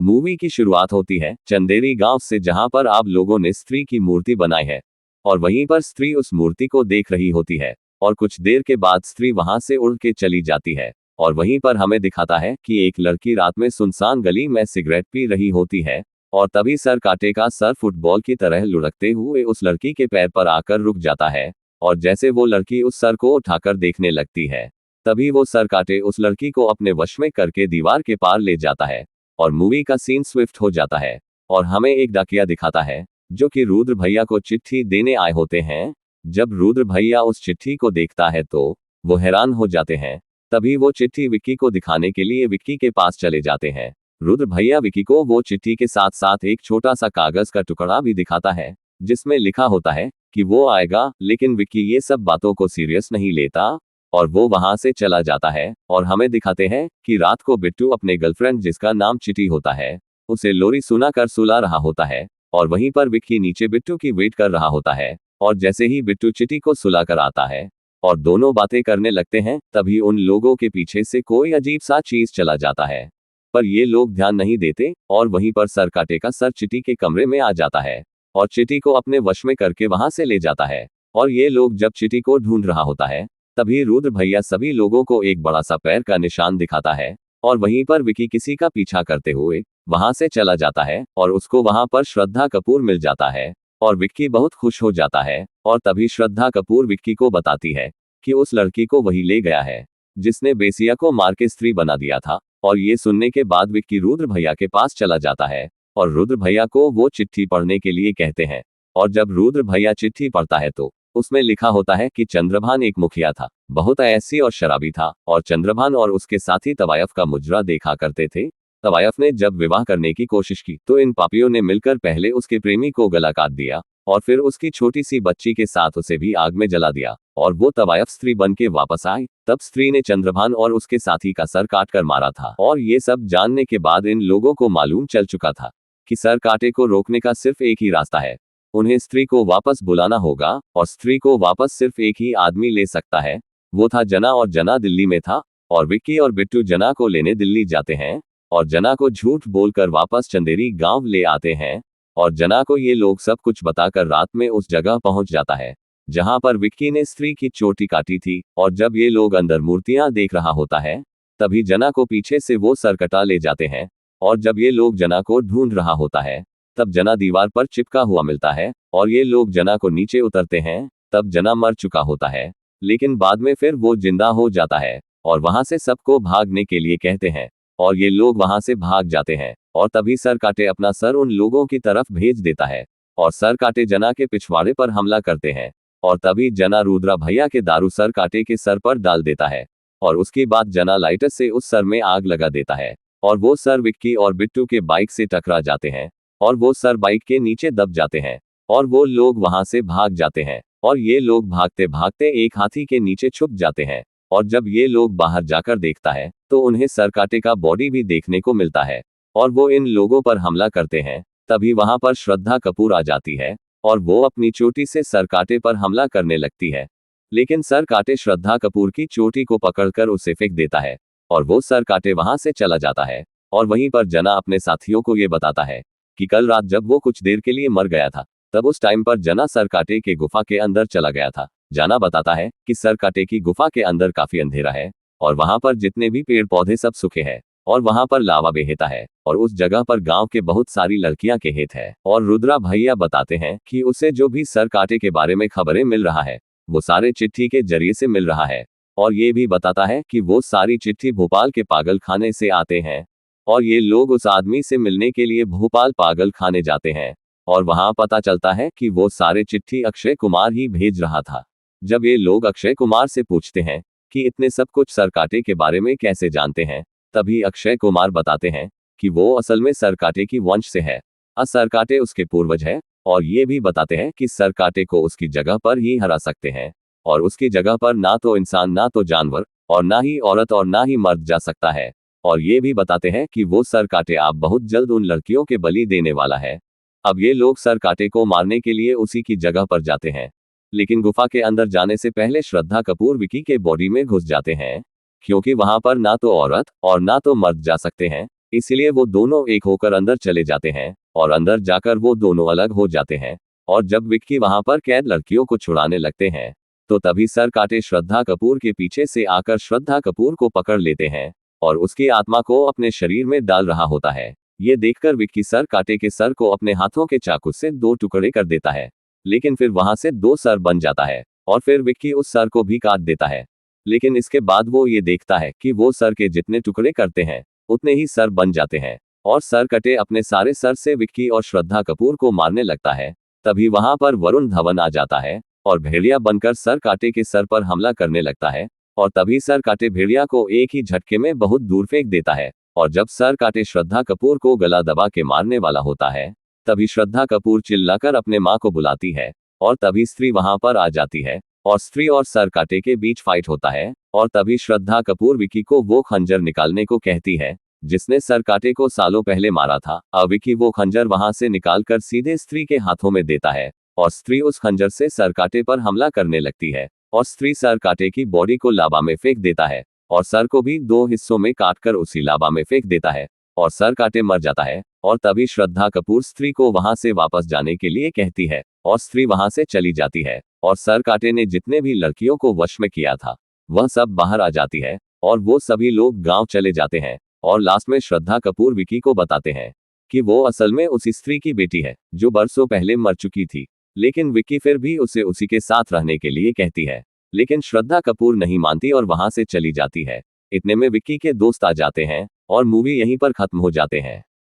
Movie की शुरुआत होती है चंदेरी गांव से, जहां पर आप लोगों ने स्त्री की मूर्ति बनाई है और वहीं पर स्त्री उस मूर्ति को देख रही होती है और कुछ देर के बाद स्त्री वहां से उड़ के चली जाती है और वहीं पर हमें दिखाता है कि एक लड़की रात में सुनसान गली में सिगरेट पी रही होती है और तभी सर काटे का सर फुटबॉल की तरह लुढ़कते हुए उस लड़की के पैर पर आकर रुक जाता है और जैसे वो लड़की उस सर को उठाकर देखने लगती है तभी वो सर काटे उस लड़की को अपने वश में करके दीवार के पार ले जाता है और मूवी का सीन स्विफ्ट हो जाता है और हमें एक डाकिया दिखाता है जो कि रुद्र भैया को चिट्ठी देने आए होते हैं। जब रुद्र भैया उस चिट्ठी को देखता है तो वो हैरान हो जाते हैं। तभी वो चिट्ठी विक्की को दिखाने के लिए विक्की के पास चले जाते हैं। रुद्र भैया विक्की को वो चिट्ठी के साथ साथ एक छोटा सा कागज का टुकड़ा भी दिखाता है जिसमें लिखा होता है कि वो आएगा, लेकिन विक्की ये सब बातों को सीरियस नहीं लेता और वो वहां से चला जाता है और हमें दिखाते हैं कि रात को बिट्टू अपने गर्लफ्रेंड जिसका नाम चिट्टी होता है उसे लोरी सुना कर सुला रहा होता है और वहीं पर विक्की नीचे बिट्टू की वेट कर रहा होता है और जैसे ही बिट्टू चिट्टी को सुला कर आता है और दोनों बातें करने लगते हैं तभी उन लोगों के पीछे से कोई अजीब सा चीज चला जाता है, पर ये लोग ध्यान नहीं देते और वहीं पर सर काटे का सर चिट्टी के कमरे में आ जाता है और चिट्टी को अपने वश में करके वहां से ले जाता है और ये लोग जब चिट्टी को ढूंढ रहा होता है तभी रुद्र भैया सभी लोगों को एक बड़ा सा पैर का निशान दिखाता है और वहीं पर विक्की किसी का पीछा करते हुए वहां से चला जाता है और उसको वहां पर श्रद्धा कपूर मिल जाता है और विक्की बहुत खुश हो जाता है और तभी श्रद्धा कपूर विक्की को बताती है कि उस लड़की को वही ले गया है जिसने बेसिया को मार के स्त्री बना दिया था और ये सुनने के बाद विक्की रुद्र भैया के पास चला जाता है और रुद्र भैया को वो चिट्ठी पढ़ने के लिए कहते हैं और जब रुद्र भैया चिट्ठी पढ़ता है तो उसमें लिखा होता है कि चंद्रभान एक मुखिया था, बहुत ऐसी और शराबी था और चंद्रभान और उसके साथी तवायफ का मुजरा देखा करते थे। तवायफ ने जब विवाह करने की कोशिश की तो इन पापियों ने मिलकर पहले उसके प्रेमी को गला काट दिया और फिर उसकी छोटी सी बच्ची के साथ उसे भी आग में जला दिया और वो तवायफ स्त्री बन के वापस आई तब स्त्री ने चंद्रभान और उसके साथी का सर काट कर मारा था और ये सब जानने के बाद इन लोगों को मालूम चल चुका था कि सर काटे को रोकने का सिर्फ एक ही रास्ता है, उन्हें स्त्री को वापस बुलाना होगा और स्त्री को वापस सिर्फ एक ही आदमी ले सकता है, वो था जना और जना दिल्ली में था और विक्की और बिट्टू जना को लेने दिल्ली जाते हैं और जना को झूठ बोलकर वापस चंदेरी गांव ले आते हैं और जना को ये लोग सब कुछ बताकर रात में उस जगह पहुंच जाता है जहां पर विक्की ने स्त्री की चोटी काटी थी और जब ये लोग अंदर मूर्तियां देख रहा होता है तभी जना को पीछे से वो सरकटा ले जाते हैं और जब ये लोग जना को ढूंढ रहा होता है तब जना दीवार पर चिपका हुआ मिलता है और ये लोग जना को नीचे उतरते हैं तब जना मर चुका होता है, लेकिन बाद में फिर वो जिंदा हो जाता है और वहां से सबको भागने के लिए कहते हैं और ये लोग वहां से भाग जाते हैं और तभी सर काटे अपना सर उन लोगों की तरफ भेज देता है और सर काटे जना के पिछवाड़े पर हमला करते हैं और तभी जना रुद्रा भैया के दारू सर काटे के सर पर डाल देता है और उसके बाद जना लाइटर से उस सर में आग लगा देता है और वो सर विक्की और बिट्टू के बाइक से टकरा जाते हैं और वो सर बाइक के नीचे दब जाते हैं और वो लोग वहां से भाग जाते हैं और ये लोग भागते भागते एक हाथी के नीचे छुप जाते हैं और जब ये लोग बाहर जाकर देखता है तो उन्हें सर काटे का बॉडी भी देखने को मिलता है और वो इन लोगों पर हमला करते हैं। तभी वहां पर श्रद्धा कपूर आ जाती है और वो अपनी चोटी से सर काटे पर हमला करने लगती है, लेकिन सर काटे श्रद्धा कपूर की चोटी को पकड़कर उसे फेंक देता है और वो सर काटे वहां से चला जाता है और वहीं पर जना अपने साथियों को ये बताता है कि कल रात जब वो कुछ देर के लिए मर गया था तब उस टाइम पर जना सर काटे के गुफा के अंदर चला गया था। जना बताता है कि सर काटे की गुफा के अंदर काफी अंधेरा है और वहां पर जितने भी पेड़ पौधे सब सूखे हैं और वहां पर लावा बहता है और उस जगह पर गांव के बहुत सारी लड़कियां के हित है और रुद्रा भैया बताते हैं कि उसे जो भी सर काटे के बारे में खबरें मिल रहा है वो सारे चिट्ठी के जरिए से मिल रहा है और ये भी बताता है कि वो सारी चिट्ठी भोपाल के पागल खाने से आते हैं और ये लोग उस आदमी से मिलने के लिए भोपाल पागल खाने जाते हैं और वहां पता चलता है कि वो सारे चिट्ठी अक्षय कुमार ही भेज रहा था। जब ये लोग अक्षय कुमार से पूछते हैं कि इतने सब कुछ सर काटे के बारे में कैसे जानते हैं तभी अक्षय कुमार बताते हैं कि वो असल में सर काटे की वंश से है, सर काटे उसके पूर्वज है और ये भी बताते हैं कि सर काटे को उसकी जगह पर ही हरा सकते हैं और उसकी जगह पर ना तो इंसान ना तो जानवर और ना ही औरत और ना ही मर्द जा सकता है और ये भी बताते हैं कि वो सर काटे आप बहुत जल्द उन लड़कियों के बलि देने वाला है। अब ये लोग सर काटे को मारने के लिए उसी की जगह पर जाते हैं, लेकिन गुफा के अंदर जाने से पहले श्रद्धा कपूर विकी के बॉडी में घुस जाते हैं क्योंकि वहां पर ना तो औरत और ना तो मर्द जा सकते हैं इसलिए वो दोनों एक होकर अंदर चले जाते हैं और अंदर जाकर वो दोनों अलग हो जाते हैं। और जब विक्की वहां पर कैद लड़कियों को छुड़ाने लगते हैं तो तभी सर काटे श्रद्धा कपूर के पीछे से आकर श्रद्धा कपूर को पकड़ लेते हैं और उसकी आत्मा को अपने शरीर में डाल रहा होता है। ये देखकर विक्की सर काटे के सर को अपने हाथों के चाकू से 2 टुकड़े कर देता है, लेकिन फिर वहां से 2 सर बन जाता है और फिर विक्की उस सर को भी काट देता है। लेकिन इसके बाद वो ये देखता है कि वो सर के जितने टुकड़े करते हैं उतने ही सर बन जाते हैं और सर कटे अपने सारे सर से विक्की और श्रद्धा कपूर को मारने लगता है। तभी वहां पर वरुण धवन आ जाता है और भेड़िया बनकर सर काटे के सर पर हमला करने लगता है और तभी सर काटे भेड़िया को एक ही झटके में बहुत दूर फेंक देता है। और जब सर काटे श्रद्धा कपूर को गला दबा के मारने वाला होता है तभी श्रद्धा कपूर चिल्लाकर अपने माँ को बुलाती है और तभी स्त्री वहां पर आ जाती है और स्त्री और सर काटे के बीच फाइट होता है। और तभी श्रद्धा कपूर विक्की को वो खंजर निकालने को कहती है जिसने सर काटे को सालों पहले मारा था। अब विक्की वो खंजर वहां से निकालकर सीधे स्त्री के हाथों में देता है और स्त्री उस खंजर से सर काटे पर हमला करने लगती है और स्त्री सर काटे की बॉडी को लावा में फेंक देता है और सर को भी 2 हिस्सों में काटकर उसी लावा में फेंक देता है और सर काटे मर जाता है। और तभी श्रद्धा कपूर स्त्री को वहां से वापस जाने के लिए कहती है और स्त्री वहां से चली जाती है और सर काटे ने जितने भी लड़कियों को वश में किया था वह सब बाहर आ जाती है और वो सभी लोग गांव चले जाते हैं। और लास्ट में श्रद्धा कपूर विक्की को बताते हैं कि वो असल में उसी स्त्री की बेटी है जो बरसों पहले मर चुकी थी, लेकिन विक्की फिर भी उसे उसी के साथ रहने के लिए कहती है। लेकिन श्रद्धा कपूर नहीं मानती और वहां से चली जाती है। इतने में विक्की के दोस्त आ जाते हैं और मूवी यहीं पर खत्म हो जाते हैं।